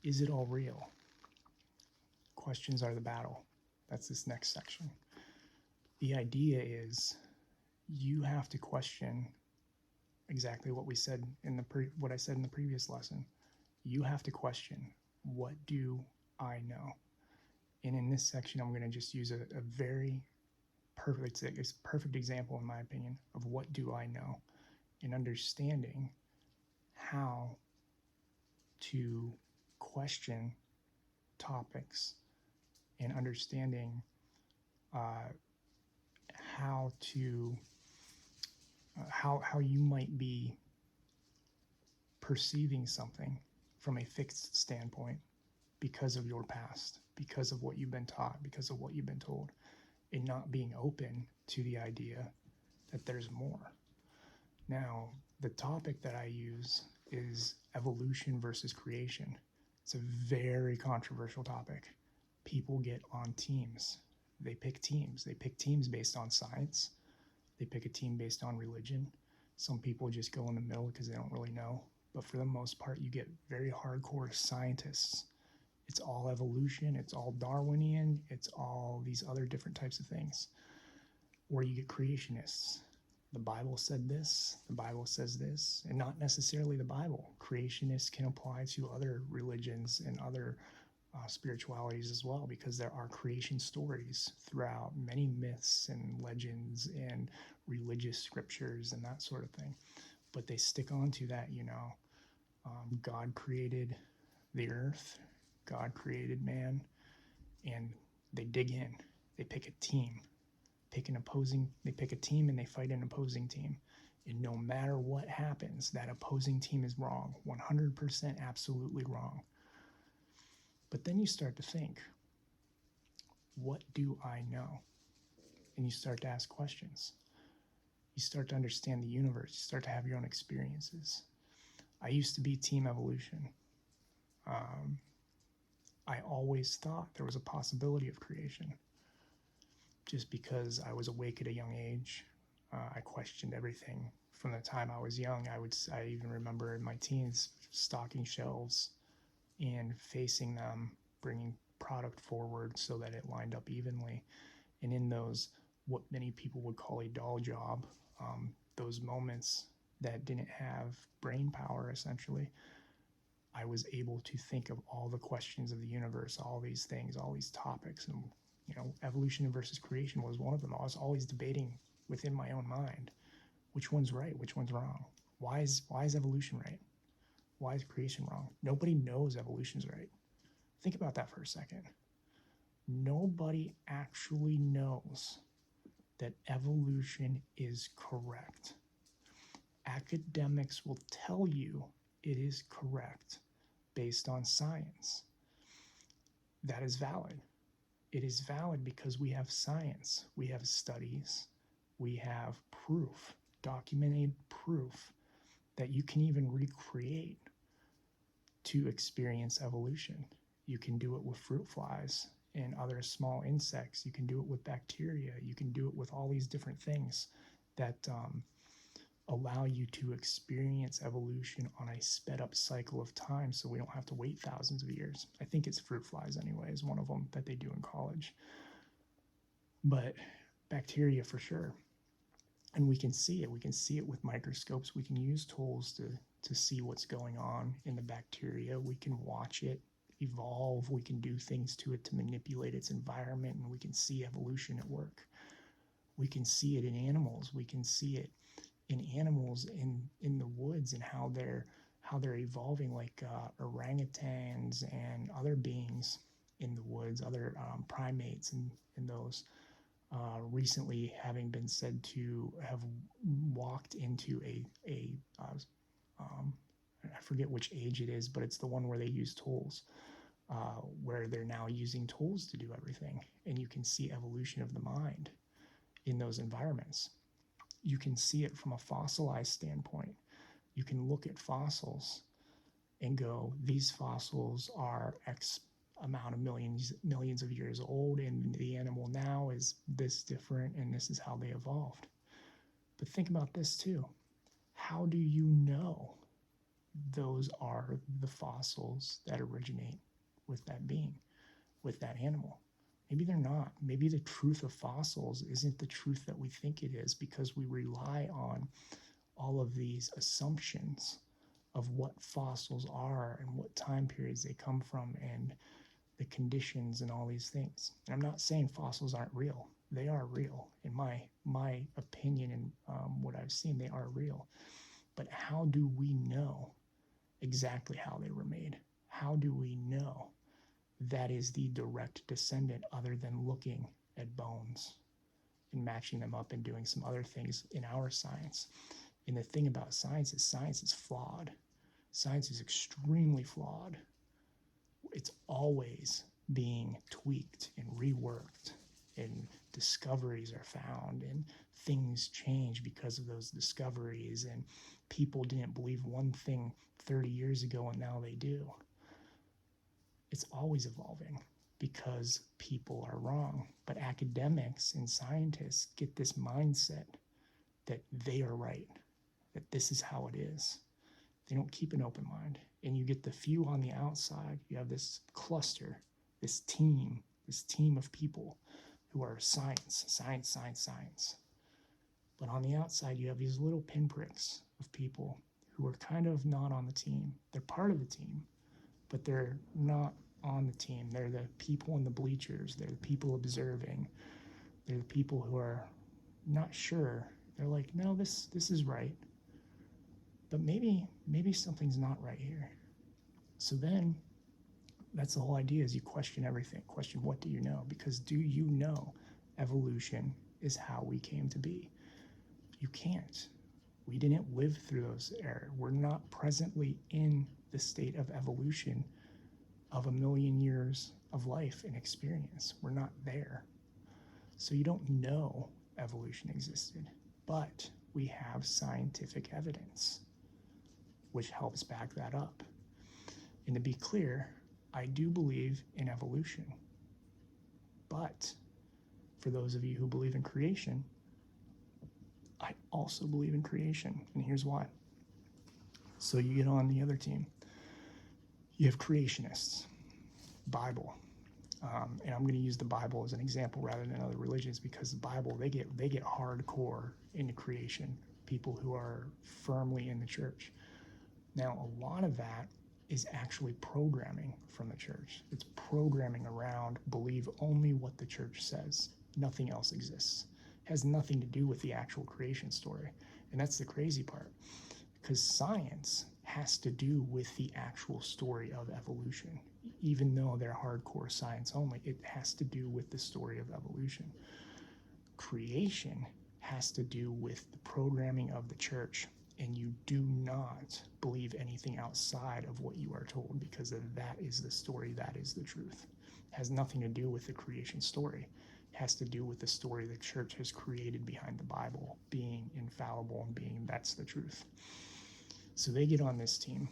Is it all real? Questions are the battle. That's this next section. The idea is you have to question exactly what we said in what I said in the previous lesson. You have to question, what do I know? And in this section, I'm going to just use a very perfect example, in my opinion, of what do I know, and understanding how to question topics, and understanding uh, how to how you might be perceiving something from a fixed standpoint because of your past, because of what you've been taught, because of what you've been told, and not being open to the idea that there's more. Now, the topic that I use is evolution versus creation. It's a very controversial topic. People get on teams. They pick teams. They pick teams based on science. They pick a team based on religion. Some people just go in the middle because they don't really know. But for the most part, you get very hardcore scientists. It's all evolution. It's all Darwinian. It's all these other different types of things. Or you get creationists. The Bible said this, the Bible says this, and not necessarily the Bible. Creationists can apply to other religions and other spiritualities as well, because there are creation stories throughout many myths and legends and religious scriptures and that sort of thing. But they stick on to that, God created the earth, God created man, and they dig in. They pick a team, they pick a team and they fight an opposing team. And no matter what happens, that opposing team is wrong, 100% absolutely wrong. But then you start to think, what do I know? And you start to ask questions. You start to understand the universe. You start to have your own experiences. I used to be team evolution. I always thought there was a possibility of creation. Just because I was awake at a young age, I questioned everything from the time I was young. I even remember in my teens stocking shelves and facing them, bringing product forward so that it lined up evenly. And in those, what many people would call a dull job, those moments that didn't have brain power, essentially, I was able to think of all the questions of the universe, all these things, all these topics. And, evolution versus creation was one of them. I was always debating within my own mind, which one's right, which one's wrong. Why is evolution right? Why is creation wrong? Nobody knows evolution's right. Think about that for a second. Nobody actually knows that evolution is correct. Academics will tell you it is correct based on science. That is valid. It is valid because we have science, we have studies, we have proof, documented proof that you can even recreate to experience evolution. You can do it with fruit flies and other small insects. You can do it with bacteria. You can do it with all these different things that allow you to experience evolution on a sped up cycle of time, so we don't have to wait thousands of years. I think it's fruit flies anyway, is one of them that they do in college. But bacteria for sure. And we can see it. We can see it with microscopes. We can use tools to see what's going on in the bacteria. We can watch it evolve. We can do things to it to manipulate its environment, and we can see evolution at work. We can see it in animals. We can see it in animals in the woods, and how they're evolving, like orangutans and other beings in the woods, other primates and those recently having been said to have walked into a I forget which age it is, but it's the one where they use tools, where they're now using tools to do everything. And you can see evolution of the mind in those environments. You can see it from a fossilized standpoint. You can look at fossils and go, these fossils are X amount of millions of years old, and the animal now is this different, and this is how they evolved. But think about this too. How do you know those are the fossils that originate with that being, with that animal. Maybe they're not. Maybe the truth of fossils isn't the truth that we think it is, because we rely on all of these assumptions of what fossils are and what time periods they come from and the conditions and all these things. And I'm not saying fossils aren't real. They are real. In my opinion and what I've seen, they are real. But how do we know exactly how they were made? How do we know that is the direct descendant, other than looking at bones and matching them up and doing some other things in our science? And the thing about science is flawed. Science is extremely flawed. It's always being tweaked and reworked, and discoveries are found, and things change because of those discoveries, and people didn't believe one thing 30 years ago and now they do. It's always evolving because people are wrong. But academics and scientists get this mindset that they are right, that this is how it is. They don't keep an open mind. And you get the few on the outside. You have this cluster, this team of people who are science. But on the outside, you have these little pinpricks of people who are kind of not on the team. They're part of the team, but they're not on the team. They're the people in the bleachers. They're the people observing. They're the people who are not sure. They're like, no, this is right. But maybe something's not right here. So then that's the whole idea, is you question everything. Question, what do you know? Because do you know evolution is how we came to be? You can't. We didn't live through those eras. We're not presently in the state of evolution of 1,000,000 years of life and experience. We're not there. So you don't know evolution existed, but we have scientific evidence which helps back that up. And to be clear, I do believe in evolution. But for those of you who believe in creation, I also believe in creation. And here's why. So you get on the other team. You have creationists, Bible. And I'm going to use the Bible as an example rather than other religions, because the Bible, they get hardcore into creation, people who are firmly in the church. Now, a lot of that is actually programming from the church. It's programming around believe only what the church says. Nothing else exists. It has nothing to do with the actual creation story. And that's the crazy part, because science has to do with the actual story of evolution. Even though they're hardcore science only, it has to do with the story of evolution. Creation has to do with the programming of the church. And you do not believe anything outside of what you are told, because that is the story, that is the truth. It has nothing to do with the creation story. It has to do with the story the church has created behind the Bible, being infallible and being that's the truth. So they get on this team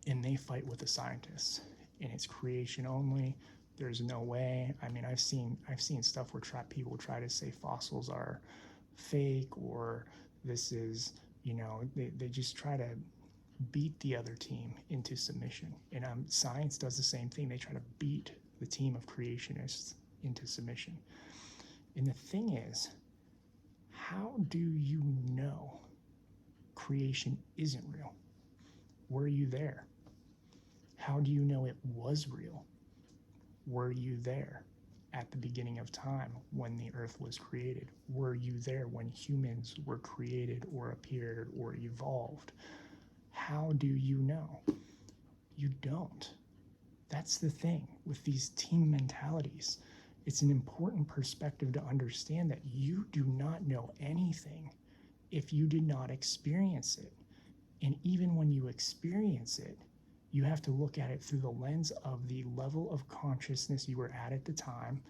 and they fight with the scientists, and it's creation only. There's no way. I mean, I've seen stuff where people try to say fossils are fake, or this is, they just try to beat the other team into submission. And science does the same thing. They try to beat the team of creationists into submission. And the thing is, how do you know creation isn't real? Were you there? How do you know it was real? Were you there at the beginning of time when the earth was created? Were you there when humans were created or appeared or evolved? How do you know? You don't. That's the thing with these team mentalities. It's an important perspective to understand that you do not know anything if you did not experience it. And even when you experience it, you have to look at it through the lens of the level of consciousness you were at the time,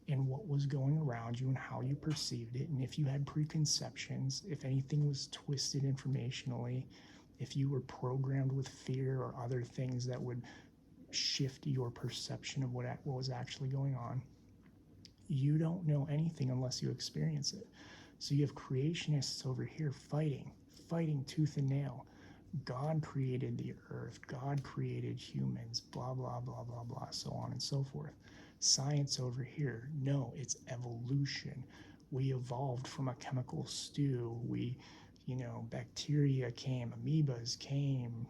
and what was going around you and how you perceived it, and if you had preconceptions, if anything was twisted informationally, if you were programmed with fear or other things that would shift your perception of what was actually going on. You don't know anything unless you experience it. So you have creationists over here fighting tooth and nail, God created the earth, God created humans, blah, blah, blah, blah, blah, so on and so forth. Science over here, no, it's evolution. We evolved from a chemical stew. Bacteria came, amoebas came,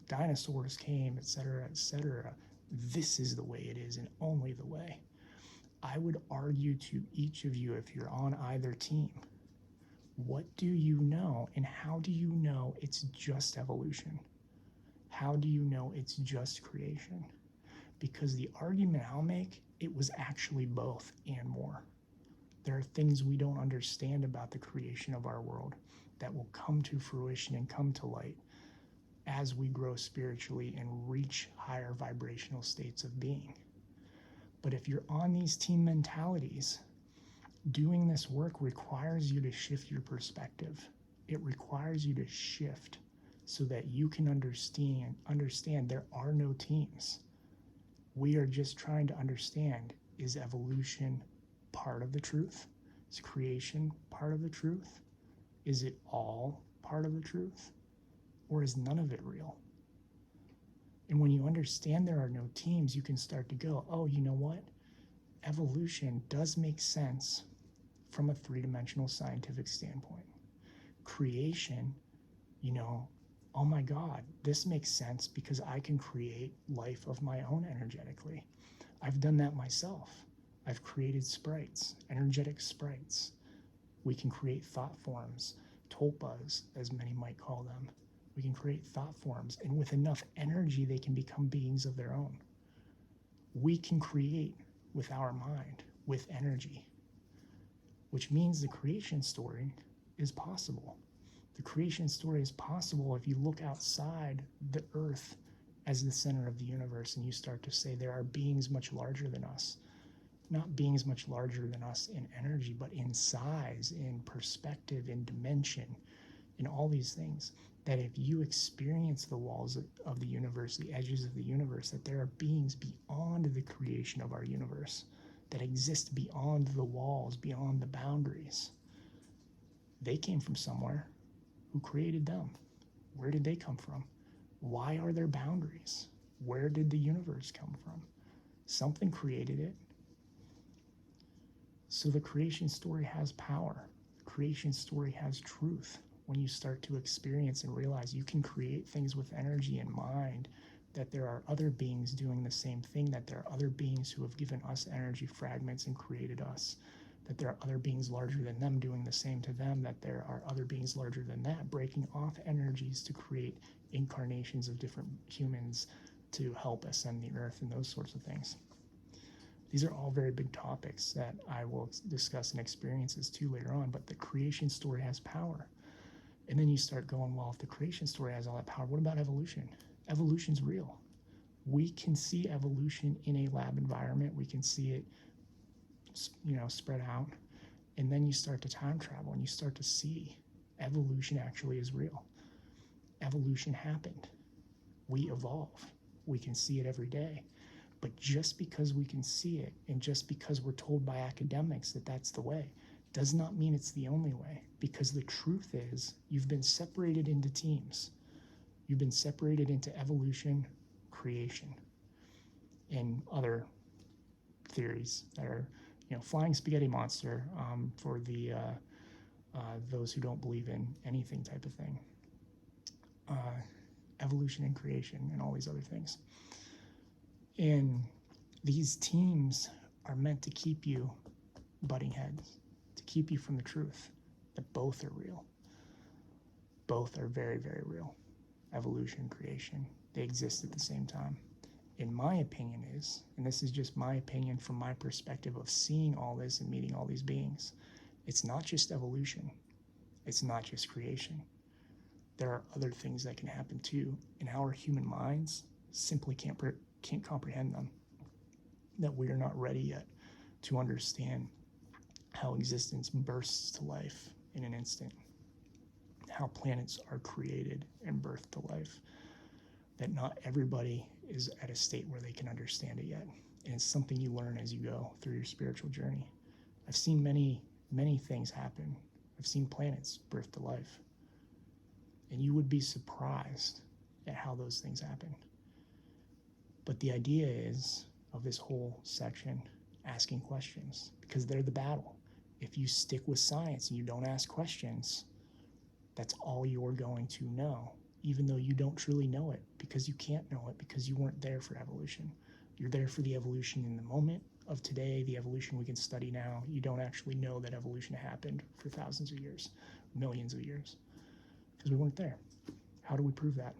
dinosaurs came, etc., etc. This is the way it is and only the way. I would argue to each of you, if you're on either team, what do you know and how do you know it's just evolution? How do you know it's just creation? Because the argument I'll make, it was actually both and more. There are things we don't understand about the creation of our world that will come to fruition and come to light as we grow spiritually and reach higher vibrational states of being. But if you're on these team mentalities, doing this work requires you to shift your perspective. It requires you to shift so that you can understand there are no teams. We are just trying to understand, is evolution part of the truth? Is creation part of the truth? Is it all part of the truth? Or is none of it real? And when you understand there are no teams, you can start to go, oh, you know what? Evolution does make sense from a three-dimensional scientific standpoint. Creation, oh my God, this makes sense because I can create life of my own energetically. I've done that myself. I've created sprites, energetic sprites. We can create thought forms, tulpas, as many might call them. We can create thought forms, and with enough energy, they can become beings of their own. We can create with our mind, with energy, which means the creation story is possible. The creation story is possible if you look outside the earth as the center of the universe and you start to say there are beings much larger than us. Not beings much larger than us in energy, but in size, in perspective, in dimension, in all these things. That if you experience the walls of the universe, the edges of the universe, that there are beings beyond the creation of our universe that exist beyond the walls, beyond the boundaries. They came from somewhere. Who created them? Where did they come from? Why are there boundaries? Where did the universe come from? Something created it. So the creation story has power. The creation story has truth. When you start to experience and realize you can create things with energy and mind, that there are other beings doing the same thing, that there are other beings who have given us energy fragments and created us, that there are other beings larger than them doing the same to them, that there are other beings larger than that breaking off energies to create incarnations of different humans to help ascend the earth and those sorts of things. These are all very big topics that I will discuss in experiences too later on, but the creation story has power. And then you start going, well, if the creation story has all that power, what about evolution? Evolution's real. We can see evolution in a lab environment. We can see it, spread out. And then you start to time travel and you start to see evolution actually is real. Evolution happened. We evolve. We can see it every day. But just because we can see it and just because we're told by academics that that's the way, does not mean it's the only way, because the truth is you've been separated into teams. You've been separated into evolution, creation, and other theories that are, flying spaghetti monster for the those who don't believe in anything type of thing, evolution and creation and all these other things. And these teams are meant to keep you butting heads, to keep you from the truth that both are real. Both are very, very real. Evolution, creation, they exist at the same time. In my opinion is, and this is just my opinion from my perspective of seeing all this and meeting all these beings, it's not just evolution. It's not just creation. There are other things that can happen too, and our human minds simply can't comprehend them. That we are not ready yet to understand how existence bursts to life in an instant, how planets are created and birthed to life, that not everybody is at a state where they can understand it yet. And it's something you learn as you go through your spiritual journey. I've seen many, many things happen. I've seen planets birth to life. And you would be surprised at how those things happen. But the idea is, of this whole section, asking questions, because they're the battle. If you stick with science and you don't ask questions, that's all you're going to know, even though you don't truly know it, because you can't know it, because you weren't there for evolution. You're there for the evolution in the moment of today, the evolution we can study now. You don't actually know that evolution happened for thousands of years, millions of years, because we weren't there. How do we prove that?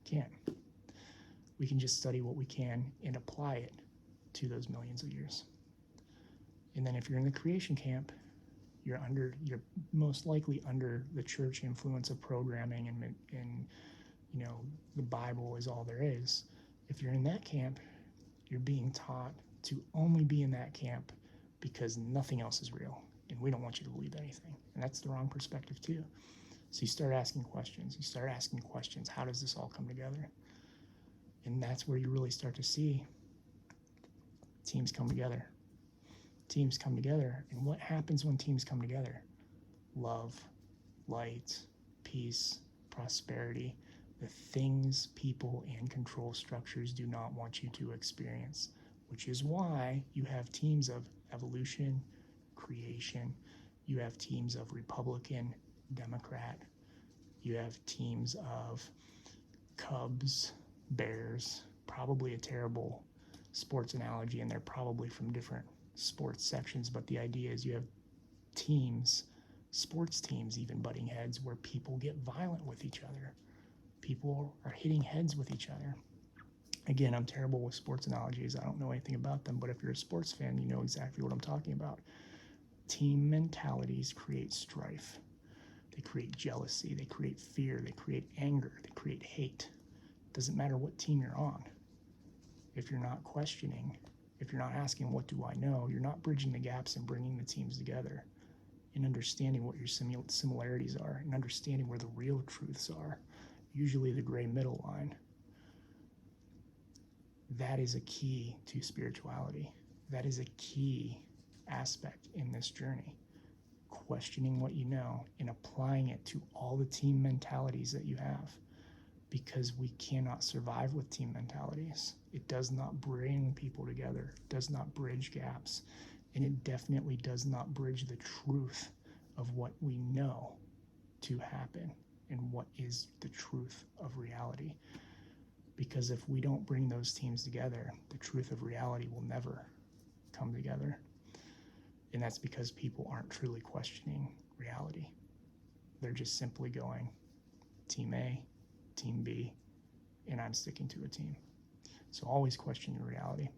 Can't. We can just study what we can and apply it to those millions of years. And then if you're in the creation camp, you're most likely under the church influence of programming, and the Bible is all there is. If you're in that camp, you're being taught to only be in that camp because nothing else is real, and we don't want you to believe anything. And that's the wrong perspective too. So you start asking questions. How does this all come together? And that's where you really start to see teams come together. And what happens when teams come together? Love, light, peace, prosperity, the things people and control structures do not want you to experience, which is why you have teams of evolution, creation, you have teams of Republican, Democrat, you have teams of Cubs, Bears, probably a terrible sports analogy, and they're probably from different sports sections, but the idea is you have teams, sports teams even, butting heads, where people get violent with each other. People are hitting heads with each other. Again, I'm terrible with sports analogies. I don't know anything about them, but if you're a sports fan, you know exactly what I'm talking about. Team mentalities create strife. They create jealousy. They create fear. They create anger. They create hate. It doesn't matter what team you're on. If you're not questioning, if you're not asking, what do I know? You're not bridging the gaps and bringing the teams together and understanding what your similarities are and understanding where the real truths are, usually the gray middle line. That is a key to spirituality. That is a key aspect in this journey. Questioning what you know and applying it to all the team mentalities that you have, because we cannot survive with team mentalities. It does not bring people together, it does not bridge gaps, and it definitely does not bridge the truth of what we know to happen and what is the truth of reality. Because if we don't bring those teams together, the truth of reality will never come together. And that's because people aren't truly questioning reality. They're just simply going, Team A, Team B, and I'm sticking to a team. So always question your reality.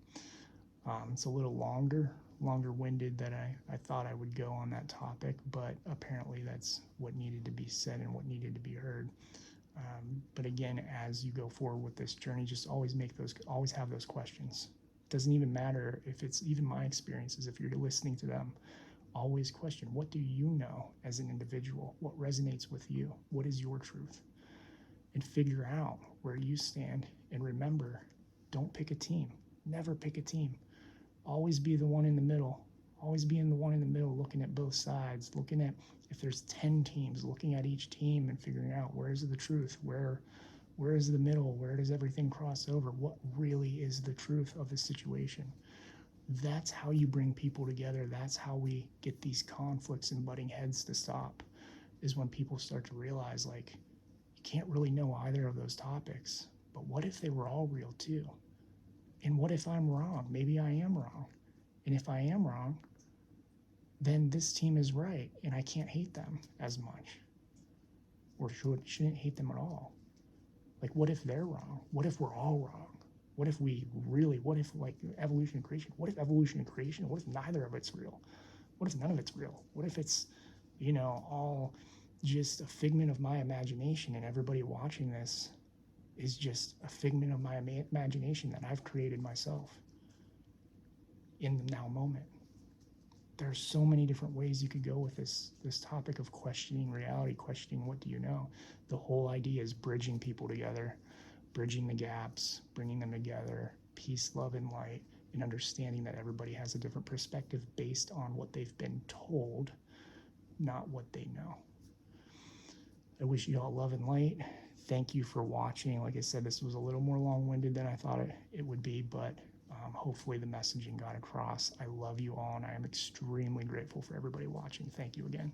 It's a little longer-winded than I thought I would go on that topic, but apparently that's what needed to be said and what needed to be heard. But again, as you go forward with this journey, just always have those questions. It doesn't even matter if it's even my experiences, if you're listening to them, always question, what do you know as an individual? What resonates with you? What is your truth? And figure out where you stand. And remember, don't pick a team. Never pick a team. Always be the one in the middle. Always being the one in the middle, looking at both sides, looking at, if there's 10 teams, looking at each team and figuring out where is the truth, where is the middle, where does everything cross over, what really is the truth of the situation. That's how you bring people together. That's how we get these conflicts and butting heads to stop, is when people start to realize, like, you can't really know either of those topics, but what if they were all real too? And what if I'm wrong? Maybe I am wrong. And if I am wrong, then this team is right, and I can't hate them as much, or shouldn't hate them at all. Like, what if they're wrong? What if we're all wrong? What if like evolution and creation? What if evolution and creation? What if neither of it's real? What if none of it's real? What if it's, all just a figment of my imagination, and everybody watching this is just a figment of my imagination that I've created myself in the now moment? There are so many different ways you could go with this topic of questioning reality, questioning what do you know. The whole idea is bridging people together, bridging the gaps, bringing them together, peace, love, and light, and understanding that everybody has a different perspective based on what they've been told, not what they know. I wish you all love and light. Thank you for watching. Like I said, this was a little more long-winded than I thought it would be, but hopefully the messaging got across. I love you all, and I am extremely grateful for everybody watching. Thank you again.